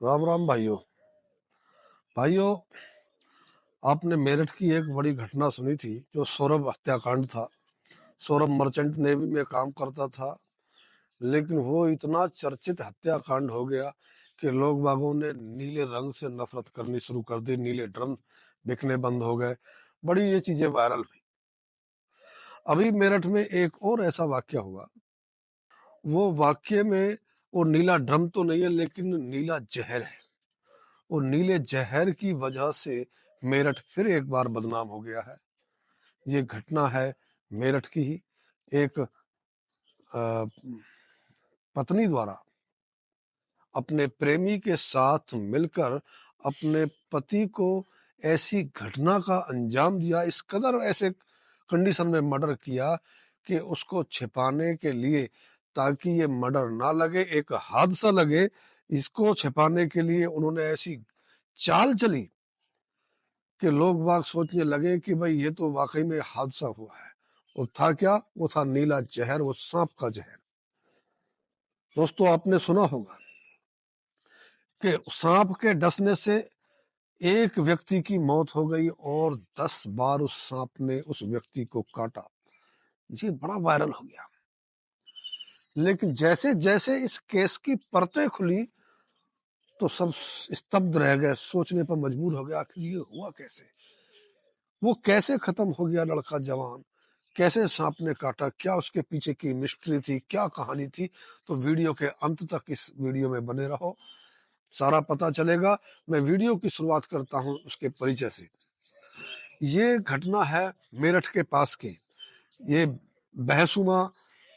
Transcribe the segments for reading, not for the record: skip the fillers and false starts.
राम राम भाइयों। भाइयों, आपने मेरठ की एक बड़ी घटना सुनी थी, जो सौरभ हत्याकांड था। सौरभ मर्चेंट नेवी में काम करता था, लेकिन वो इतना चर्चित हत्याकांड हो गया कि लोग बागों ने नीले रंग से नफरत करनी शुरू कर दी। नीले ड्रम बिकने बंद हो गए। बड़ी ये चीजें वायरल हुई। अभी मेरठ में एक और ऐसा वाक्य हुआ। वो वाक्य में वो नीला ड्रम तो नहीं है, लेकिन नीला जहर है। और नीले जहर की वजह से मेरठ फिर एक बार बदनाम हो गया है। ये घटना है मेरठ की ही। एक पत्नी द्वारा अपने प्रेमी के साथ मिलकर अपने पति को ऐसी घटना का अंजाम दिया, इस कदर ऐसे कंडीशन में मर्डर किया कि उसको छिपाने के लिए, ताकि ये मर्डर ना लगे, एक हादसा लगे, इसको छिपाने के लिए उन्होंने ऐसी चाल चली कि लोग बाग सोचने लगे कि भाई ये तो वाकई में हादसा हुआ है। वो था क्या? वो था नीला जहर, वो सांप का जहर। दोस्तों, आपने सुना होगा कि सांप के डसने से एक व्यक्ति की मौत हो गई और 10 बार उस सांप ने उस व्यक्ति को काटा। ये बड़ा वायरल हो गया। लेकिन जैसे जैसे इस केस की परतें खुली तो सब स्तब्ध रह गए, सोचने पर मजबूर हो गए, आखिर ये हुआ कैसे? वो कैसे खत्म हो गया लड़का जवान? कैसे सांप ने काटा? क्या उसके पीछे की मिस्ट्री थी? क्या कहानी थी? तो वीडियो के अंत तक इस वीडियो में बने रहो, सारा पता चलेगा। मैं वीडियो की शुरुआत करता हूं उसके परिचय से। ये घटना है मेरठ के पास की। ये बहसुमा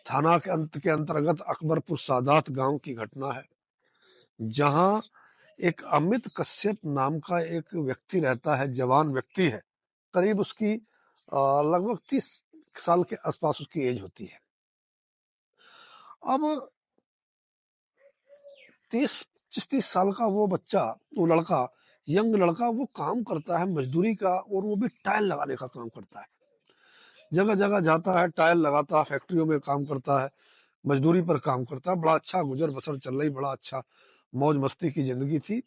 थाना के अंतर्गत अकबरपुर सादात गांव की घटना है, जहां एक अमित कश्यप नाम का एक व्यक्ति रहता है, जवान व्यक्ति है। करीब उसकी लगभग 30 साल के आसपास उसकी एज होती है। अब 30 साल का वो बच्चा, वो लड़का, यंग लड़का, वो काम करता है मजदूरी का, और वो भी टाइल लगाने का काम करता है। जगह जगह जाता है, टाइल लगाता है, फैक्ट्रियों में काम करता है, मजदूरी पर काम करता है। बड़ा अच्छा गुजर बसर चल रही, बड़ा अच्छा मौज मस्ती की जिंदगी थी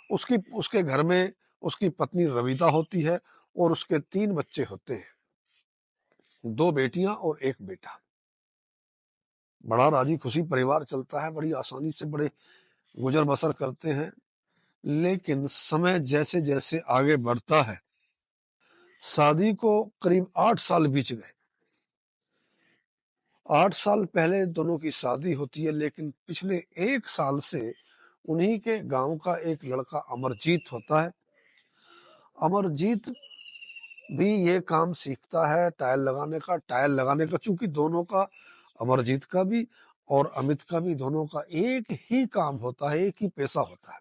उसकी। उसके घर में उसकी पत्नी रविता होती है और उसके 3 बच्चे होते हैं, 2 बेटियां और 1 बेटा। बड़ा राजी खुशी परिवार चलता है, बड़ी आसानी से बड़े गुजर बसर करते हैं। लेकिन समय जैसे जैसे आगे बढ़ता है, शादी को करीब 8 साल बीत गए। 8 साल पहले दोनों की शादी होती है, लेकिन पिछले 1 साल से उन्हीं के गांव का एक लड़का अमरजीत होता है। अमरजीत भी ये काम सीखता है, टाइल लगाने का। चूंकि दोनों का, अमरजीत का भी और अमित का भी, दोनों का एक ही काम होता है, एक ही पेशा होता है।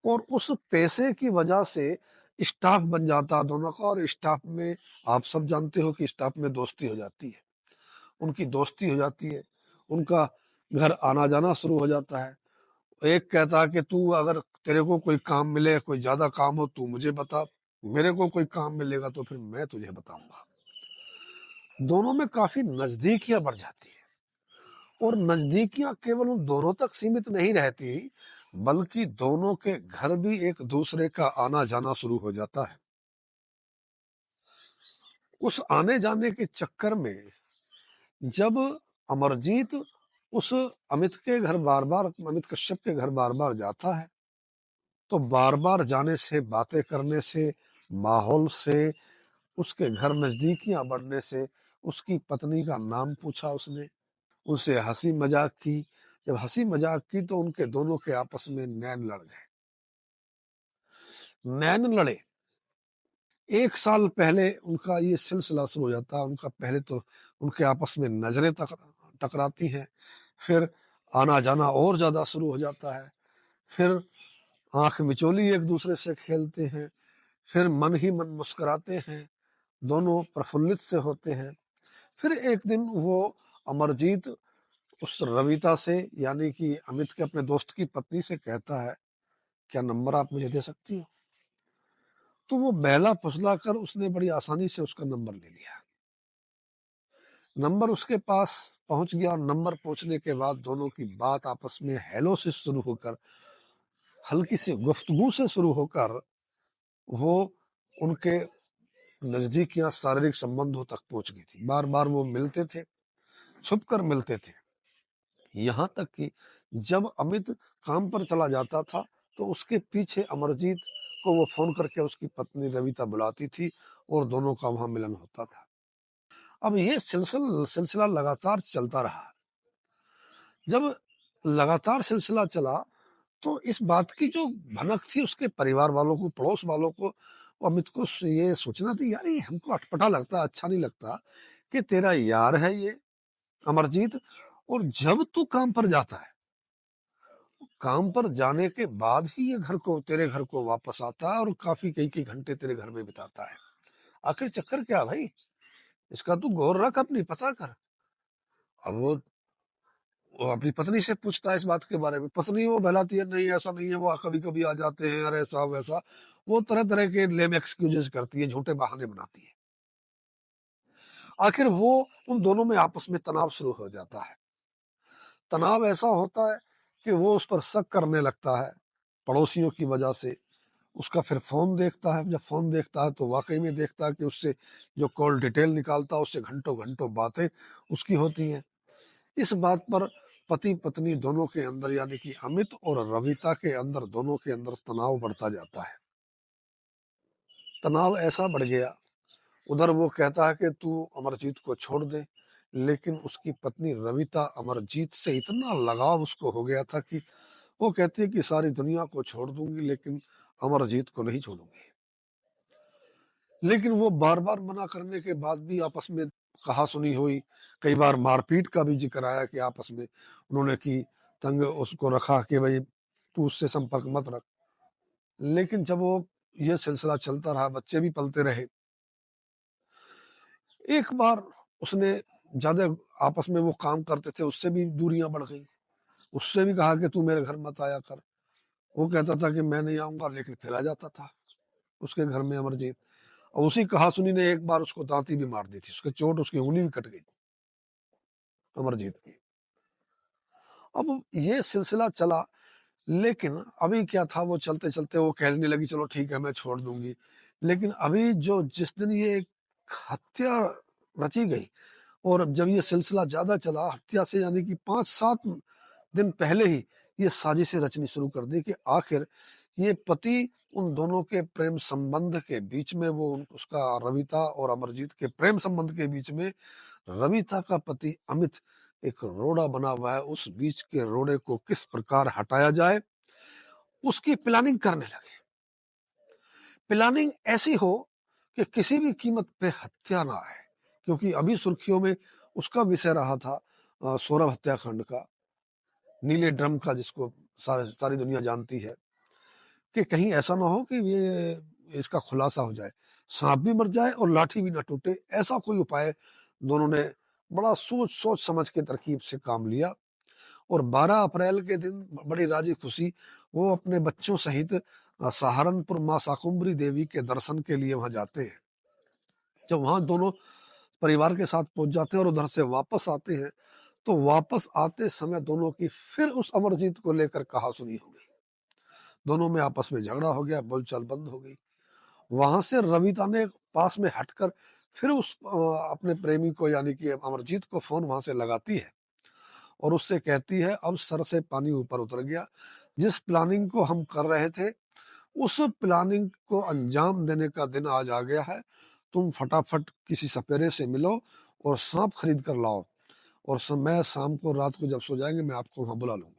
और उस पैसे की वजह से स्टाफ बन जाता है दोनों का। और स्टाफ में आप सब जानते हो कि स्टाफ में दोस्ती हो जाती है, उनकी दोस्ती हो जाती है, उनका घर आना जाना शुरू हो जाता है। एक कहता है कि तू, अगर तेरे को कोई काम मिले, कोई ज्यादा काम हो, तू मुझे बता, मेरे को कोई काम मिलेगा तो फिर मैं तुझे बताऊंगा। दोनों में काफी नजदीकियां बढ़ जाती है। और नजदीकियां केवल उन दोनों तक सीमित नहीं रहती, बल्कि दोनों के घर भी एक दूसरे का आना जाना शुरू हो जाता है। उस आने जाने के चक्कर में जब अमरजीत उस अमित के घर बार बार, अमित कश्यप के घर बार बार जाता है, तो बार बार जाने से, बातें करने से, माहौल से, उसके घर नजदीकियां बढ़ने से, उसकी पत्नी का नाम पूछा उसने, उससे हंसी मजाक की। जब हंसी मजाक की तो उनके दोनों के आपस में नैन लड़ गए। नैन लड़े, 1 साल पहले उनका ये सिलसिला शुरू हो जाता है। उनका पहले तो उनके आपस में नजरें टकराती हैं, फिर आना जाना और ज्यादा शुरू हो जाता है, फिर आंख मिचोली एक दूसरे से खेलते हैं, फिर मन ही मन मुस्कुराते हैं, दोनों प्रफुल्लित से होते हैं। फिर एक दिन वो अमरजीत उस रविता से, यानी कि अमित के अपने दोस्त की पत्नी से कहता है, क्या नंबर आप मुझे दे सकती हो? तो वो बहला फुसला कर उसने बड़ी आसानी से उसका नंबर ले लिया। नंबर उसके पास पहुंच गया, और नंबर पहुंचने के बाद दोनों की बात आपस में हेलो से शुरू होकर हल्की सी गुफ्तगू से शुरू होकर वो उनके नजदीक या शारीरिक संबंधों तक पहुंच गई थी। बार बार वो मिलते थे, छुपकर मिलते थे। यहाँ तक कि जब अमित काम पर चला जाता था तो उसके पीछे अमरजीत को वो फोन करके उसकी पत्नी रविता बुलाती थी और दोनों का वहां मिलन होता था। अब ये सिलसिला लगातार चलता रहा। जब लगातार सिलसिला चला तो इस बात की जो भनक थी उसके परिवार वालों को, पड़ोस वालों को, अमित को ये सोचना थी, यार ये हमको अटपटा लगता, अच्छा नहीं लगता कि तेरा यार है ये अमरजीत, और जब तू काम पर जाता है, काम पर जाने के बाद ही ये तेरे घर को वापस आता है और काफी कई कई घंटे तेरे घर में बिताता है। आखिर चक्कर क्या भाई, इसका तू गौर रख, अपनी पता कर। अब वो अपनी पत्नी से पूछता है इस बात के बारे में। पत्नी वो बहलाती है, नहीं ऐसा नहीं है, वो कभी कभी आ जाते हैं, अरे ऐसा वैसा। वो तरह तरह के लेम एक्सक्यूजेस करती है, झूठे बहाने बनाती है। आखिर वो उन दोनों में आपस में तनाव शुरू हो जाता है। तनाव ऐसा होता है कि वो उस पर शक करने लगता है पड़ोसियों की वजह से। उसका फिर फोन देखता है, जब फोन देखता है तो वाकई में देखता है कि उससे जो कॉल डिटेल निकालता है उससे घंटों घंटों बातें उसकी होती हैं। इस बात पर पति पत्नी दोनों के अंदर, यानी कि अमित और रविता के अंदर, दोनों के अंदर तनाव बढ़ता जाता है। तनाव ऐसा बढ़ गया, उधर वो कहता है कि तू अमरजीत को छोड़ दे, लेकिन उसकी पत्नी रविता अमरजीत से इतना लगाव उसको हो गया था कि वो कहती है कि सारी दुनिया को छोड़ दूंगी लेकिन अमरजीत को नहीं छोड़ूंगी। लेकिन वो बार बार मना करने के बाद भी आपस में कहा सुनी हुई, कई बार मारपीट का भी जिक्र आया कि आपस में उन्होंने की, तंग उसको रखा कि भाई तू उससे संपर्क मत रख। लेकिन जब वो ये सिलसिला चलता रहा, बच्चे भी पलते रहे, एक बार उसने ज्यादा, आपस में वो काम करते थे उससे भी दूरियां बढ़ गई। उससे भी कहा कि तू मेरे घर मत आया कर। वो कहता था कि मैं नहीं आऊंगा, लेकिन फिर आ जाता था उसके घर में अमरजीत। और उसी कहासुनी ने एक बार उसको दांती भी मार दी थी, उसके चोट, उसकी उंगली भी कट गई थी अमरजीत की। अब ये सिलसिला चला, लेकिन अभी क्या था, वो चलते चलते वो कहने लगी चलो ठीक है मैं छोड़ दूंगी। लेकिन अभी जो जिस दिन ये हत्या रची गई, और जब ये सिलसिला ज्यादा चला, हत्या से यानी कि 5-7 दिन पहले ही ये साजिशें रचनी शुरू कर दी कि आखिर ये पति उन दोनों के प्रेम संबंध के बीच में, वो उसका रविता और अमरजीत के प्रेम संबंध के बीच में, रविता का पति अमित एक रोड़ा बना हुआ है, उस बीच के रोड़े को किस प्रकार हटाया जाए उसकी प्लानिंग करने लगे। प्लानिंग ऐसी हो कि किसी भी कीमत पे हत्या ना आए, क्योंकि अभी सुर्खियों में उसका विषय रहा था सौरभ हत्याकांड का, नीले ड्रम का, जिसको सारी दुनिया जानती है। कि कहीं ऐसा ना हो कि ये इसका खुलासा हो जाए, सांप भी मर जाए और लाठी भी ना टूटे, ऐसा कोई उपाय दोनों ने बड़ा सोच सोच समझ के तरकीब से काम लिया। और 12 अप्रैल के दिन बड़ी राजी खुशी वो अपने बच्चों सहित सहारनपुर माँ शाकुंभरी देवी के दर्शन के लिए वहां जाते हैं। जब वहां दोनों परिवार के साथ पहुंच जाते हैं और उधर से वापस आते हैं, तो वापस आते समय दोनों की फिर उस अमरजीत को लेकर कहासुनी हो गई। दोनों में आपस में झगड़ा हो गया, बोलचाल बंद हो गई। वहां से रविता ने पास में हटकर फिर उस अपने प्रेमी को, यानी कि अमरजीत को, फोन वहां से लगाती है और उससे कहती है अब सर से पानी ऊपर उतर गया, जिस प्लानिंग को हम कर रहे थे उस प्लानिंग को अंजाम देने का दिन आज आ गया है। तुम फटाफट किसी सपेरे से मिलो और सांप खरीद कर लाओ, और मैं शाम को, रात को जब सो जाएंगे, मैं आपको वहां बुला लूंगी।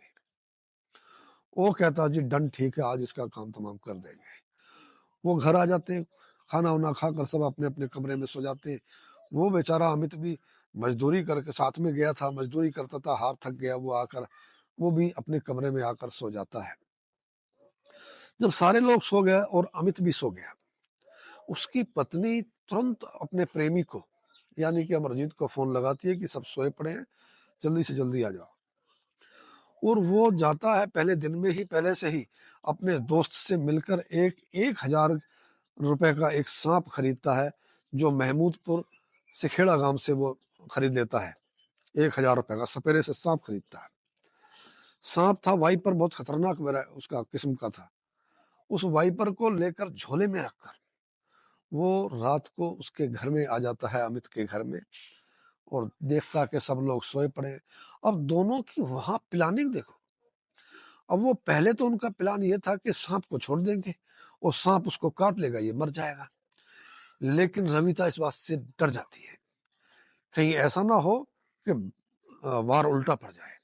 वो कहता जी डन, ठीक है, आज इसका काम तमाम कर देंगे। वो घर आ जाते हैं, खाना वाना खाकर सब अपने अपने कमरे में सो जाते हैं। वो बेचारा अमित भी मजदूरी करके साथ में गया था, मजदूरी करता था, हार थक गया, वो आकर वो भी अपने कमरे में आकर सो जाता है। जब सारे लोग सो गए और अमित भी सो गया, उसकी पत्नी तुरंत अपने प्रेमी को, यानी कि अमरजीत को, फोन लगाती है कि सब सोए पड़े हैं, जल्दी से जल्दी आ जाओ। और वो जाता है, पहले दिन में ही, पहले से ही अपने दोस्त से मिलकर 1,000 रुपए का एक सांप खरीदता है, जो महमूदपुर सिखेड़ा गांव से वो खरीद लेता है। 1,000 रुपए का सपेरे से सांप खरीदता है। सांप था वाइपर, बहुत खतरनाक उसका किस्म का था। उस वाइपर को लेकर झोले में रखकर वो रात को उसके घर में आ जाता है, अमित के घर में, और देखता कि सब लोग सोए पड़े। अब दोनों की वहां प्लानिंग देखो। अब वो पहले तो उनका प्लान ये था कि सांप को छोड़ देंगे और सांप उसको काट लेगा, ये मर जाएगा। लेकिन रविता इस बात से डर जाती है, कहीं ऐसा ना हो कि वार उल्टा पड़ जाए,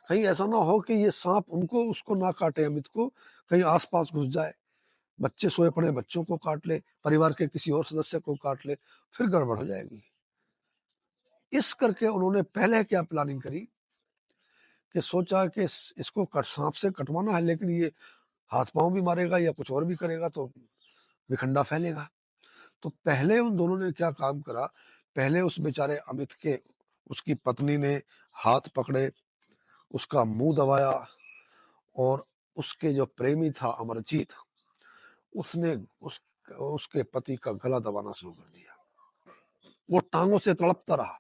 कहीं ऐसा ना हो कि ये सांप उनको उसको ना काटे, अमित को, कहीं आसपास घुस जाए, बच्चे सोए पड़े बच्चों को काट ले, परिवार के किसी और सदस्य को काट ले, फिर गड़बड़ हो जाएगी। इस करके उन्होंने पहले क्या प्लानिंग करी कि सोचा कि इसको सांप से कटवाना है, लेकिन ये हाथ पांव भी मारेगा या कुछ और भी करेगा तो विखंडा फैलेगा। तो पहले उन दोनों ने क्या काम करा, पहले उस बेचारे अमित के, उसकी पत्नी ने हाथ पकड़े, उसका मुंह दबाया, और उसके जो प्रेमी था अमरजीत, उसने उसके पति का गला दबाना शुरू कर दिया। वो टांगों से तड़पता रहा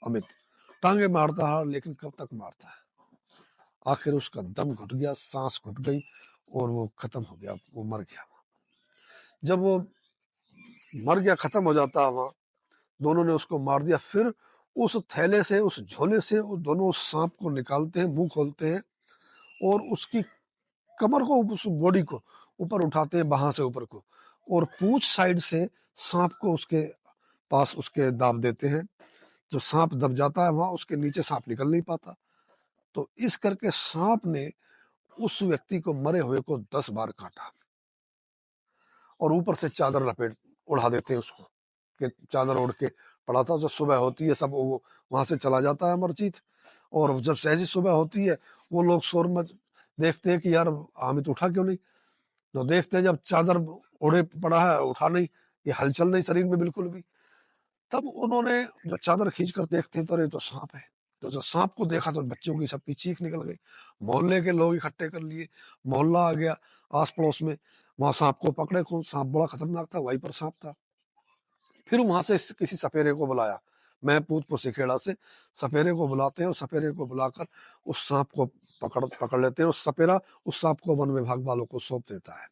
अमित, टांगे मारता रहा, लेकिन कब तक मारता है। आखिर उसका दम घुट गया, सांस घुट गई और वो खत्म हो गया, वो मर गया। जब वो मर गया, खत्म हो जाता वहां, दोनों ने उसको मार दिया। फिर उस थैले से, उस झोले से वो दोनों उस सांप को निकालते हैं, मुंह खोलते हैं और उसकी कमर को, उस बॉडी को ऊपर उठाते हैं, बाहां से ऊपर को, और पूंछ साइड से सांप को उसके पास उसके दाब देते हैं। जब सांप दब जाता है वहां, उसके नीचे सांप निकल नहीं पाता। तो इस करके सांप ने उस व्यक्ति को, मरे हुए को, 10 बार काटा, और ऊपर से चादर लपेट उड़ा देते हैं उसको, कि चादर ओढ़ के पड़ा था। जब सुबह होती है, सब वो वहां से चला जाता है अमरजीत, और जब सहजी सुबह होती है, वो लोग शोर मच देखते हैं कि यार हामिद उठा क्यों नहीं। तो देखते हैं जब चादर ओढ़े पड़ा है, उठा नहीं, ये हलचल नहीं शरीर में बिल्कुल भी। तब उन्होंने जब चादर खींच कर देखते हैं तो अरे तो सांप है। तो जब सांप को देखा तो बच्चों की सबकी चीख निकल गई, मोहल्ले के लोग इकट्ठे कर लिए, मोहल्ला आ गया आस पड़ोस में, वहां सांप को पकड़े। कौन सांप बड़ा खतरनाक था, वहीं पर सांप था। फिर वहां से किसी सपेरे को बुलाया, मैं पूतपुर सिखेड़ा से सपेरे को बुलाते हैं, और सपेरे को बुलाकर उस सांप को पकड़ पकड़ लेते हैं, और सपेरा उस सांप को वन विभाग वालों को सौंप देता है।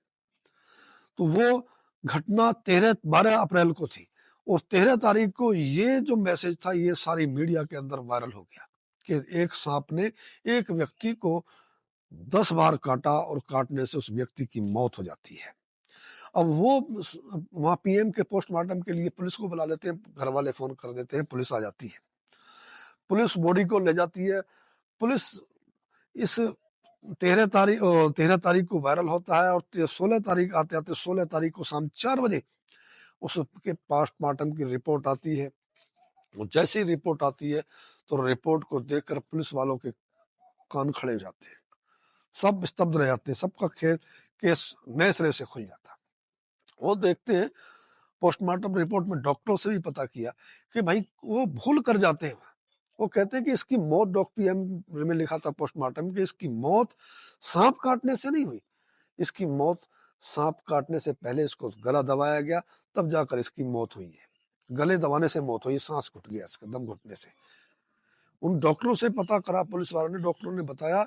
तो वो घटना 12 अप्रैल को थी, और 13 तारीख को ये जो मैसेज था, ये सारी मीडिया के अंदर वायरल हो गया कि एक सांप ने एक व्यक्ति को 10 बार काटा, और काटने से उस व्यक्ति की मौत हो जाती है। अब वो वहां पीएम के पोस्टमार्टम के लिए पुलिस को बुला लेते हैं, घर वाले फोन कर देते हैं, पुलिस आ जाती है, पुलिस बॉडी को ले जाती है। पुलिस इस 13 तारीख को वायरल होता है, और 16 तारीख आते आते 16 तारीख को शाम 4 बजे उसके पोस्टमार्टम की रिपोर्ट आती है। और जैसे ही रिपोर्ट आती है, तो रिपोर्ट को देखकर पुलिस वालों के कान खड़े हो जाते हैं, सब स्तब्ध रह जाते हैं, सबका खेल केस नए सिरे से खुल जाता है। वो देखते हैं, पोस्टमार्टम रिपोर्ट में डॉक्टरों से भी पता किया कि भाई वो भूल कर जाते हैं। वो कहते हैं कि इसकी मौत, डॉक्टर पीएम में लिखा था पोस्टमार्टम कि इसकी मौत सांप काटने से नहीं हुई, इसकी मौत सांप काटने से पहले इसको गला दबाया गया, तब जाकर इसकी मौत हुई है। गले दबाने से मौत हुई, सांस घुट गया इसका, दम घुटने से। उन डॉक्टरों से पता करा पुलिस वालों ने, डॉक्टरों ने बताया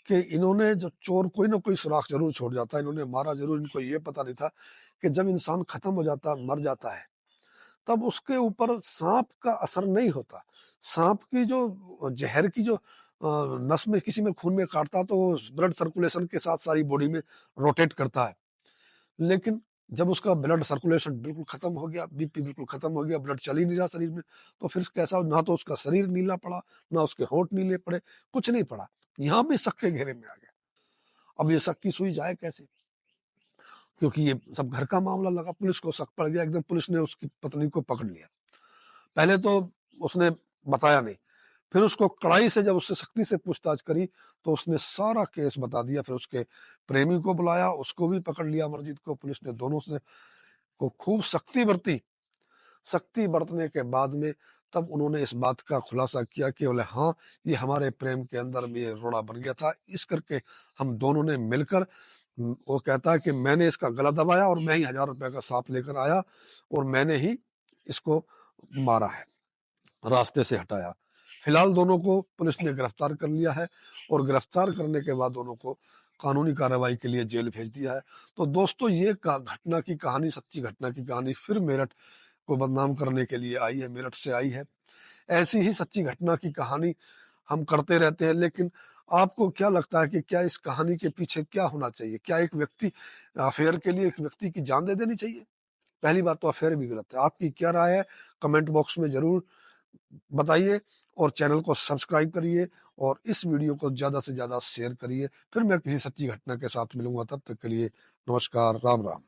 कि इन्होंने, जो चोर कोई ना कोई सुराख जरूर छोड़ जाता है, इन्होंने मारा जरूर। इनको ये पता नहीं था कि जब इंसान खत्म हो जाता, मर जाता है, तब उसके ऊपर सांप का असर नहीं होता। सांप की जो जहर की जो नस में, किसी में खून में काटता, तो वो ब्लड सर्कुलेशन के साथ सारी बॉडी में रोटेट करता है। लेकिन जब उसका ब्लड सर्कुलेशन बिल्कुल खत्म हो गया, बीपी बिल्कुल खत्म हो गया, ब्लड चल ही नहीं रहा शरीर में, तो फिर कैसा, ना तो उसका शरीर नीला पड़ा, ना उसके होंठ नीले पड़े, कुछ नहीं पड़ा। यहाँ भी शक के घेरे में आ गया। अब ये शक की सुई जाए कैसे, क्योंकि ये सब घर का मामला लगा। पुलिस को शक पड़ गया एकदम, पुलिस ने उसकी पत्नी को पकड़ लिया। पहले तो उसने बताया नहीं, फिर उसको कड़ाई से, जब उससे सख्ती से पूछताछ करी, तो उसने सारा केस बता दिया। फिर उसके प्रेमी को बुलाया, उसको भी पकड़ लिया, अमरजीत को। पुलिस ने दोनों से को खूब सख्ती बरती। सख्ती बरतने के बाद में तब उन्होंने इस बात का खुलासा किया कि बोले हाँ, ये हमारे प्रेम के अंदर में ये रोड़ा बन गया था, इस करके हम दोनों ने मिलकर, वो कहता है कि मैंने इसका गला दबाया, और मैं ही 1000 रुपए का सांप लेकर आया, और मैंने ही इसको मारा है, रास्ते से हटाया। फिलहाल दोनों को पुलिस ने गिरफ्तार कर लिया है और गिरफ्तार करने के बाद दोनों को कानूनी कार्रवाई के लिए जेल भेज दिया है। तो दोस्तों ये घटना की कहानी, सच्ची घटना की कहानी फिर मेरठ को बदनाम करने के लिए आई है, मेरठ से आई है। ऐसी ही सच्ची घटना की कहानी हम करते रहते हैं, लेकिन आपको क्या लगता है कि क्या इस कहानी के पीछे क्या होना चाहिए? क्या एक व्यक्ति अफेयर के लिए एक व्यक्ति की जान दे देनी चाहिए? पहली बात तो अफेयर भी गलत है। आपकी क्या राय है? कमेंट बॉक्स में ज़रूर बताइए और चैनल को सब्सक्राइब करिए और इस वीडियो को ज़्यादा से ज़्यादा शेयर करिए। फिर मैं किसी सच्ची घटना के साथ मिलूंगा, तब तक के लिए नमस्कार, राम राम।